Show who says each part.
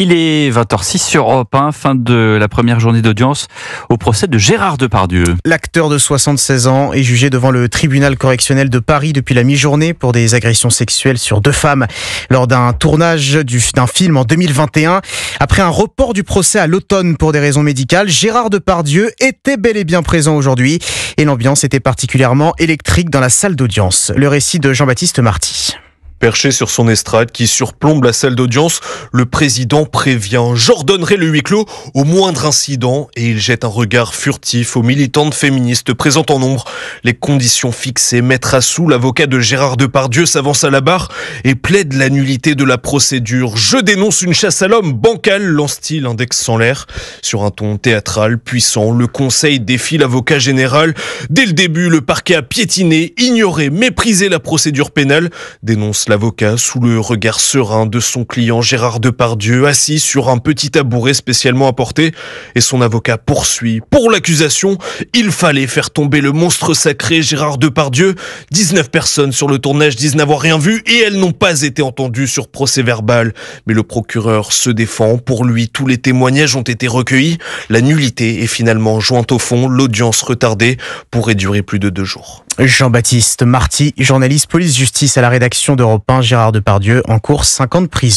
Speaker 1: Il est 20h06 sur Europe 1, fin de la première journée d'audience au procès de Gérard Depardieu.
Speaker 2: L'acteur de 76 ans est jugé devant le tribunal correctionnel de Paris depuis la mi-journée pour des agressions sexuelles sur 2 femmes lors d'un tournage d'un film en 2021. Après un report du procès à l'automne pour des raisons médicales, Gérard Depardieu était bel et bien présent aujourd'hui et l'ambiance était particulièrement électrique dans la salle d'audience. Le récit de Jean-Baptiste Marty.
Speaker 3: Perché sur son estrade qui surplombe la salle d'audience, le président prévient « J'ordonnerai le huis clos au moindre incident » et il jette un regard furtif aux militantes féministes présentes en nombre. Les conditions fixées mettent à sous, l'avocat de Gérard Depardieu s'avance à la barre et plaide la nullité de la procédure. « Je dénonce une chasse à l'homme bancale » lance-t-il, index sans l'air. Sur un ton théâtral, puissant, le conseil défie l'avocat général. Dès le début, le parquet a piétiné, ignoré, méprisé la procédure pénale, dénonce l'avocat sous le regard serein de son client Gérard Depardieu, assis sur un petit tabouret spécialement apporté. Et son avocat poursuit. Pour l'accusation, il fallait faire tomber le monstre sacré Gérard Depardieu. 19 personnes sur le tournage disent n'avoir rien vu et elles n'ont pas été entendues sur procès-verbal. Mais le procureur se défend. Pour lui, tous les témoignages ont été recueillis. La nullité est finalement jointe au fond. L'audience retardée pourrait durer plus de 2 jours.
Speaker 2: Jean-Baptiste Marty, journaliste police-justice à la rédaction d'Europe 1, Gérard Depardieu, en cours 5 ans de prison.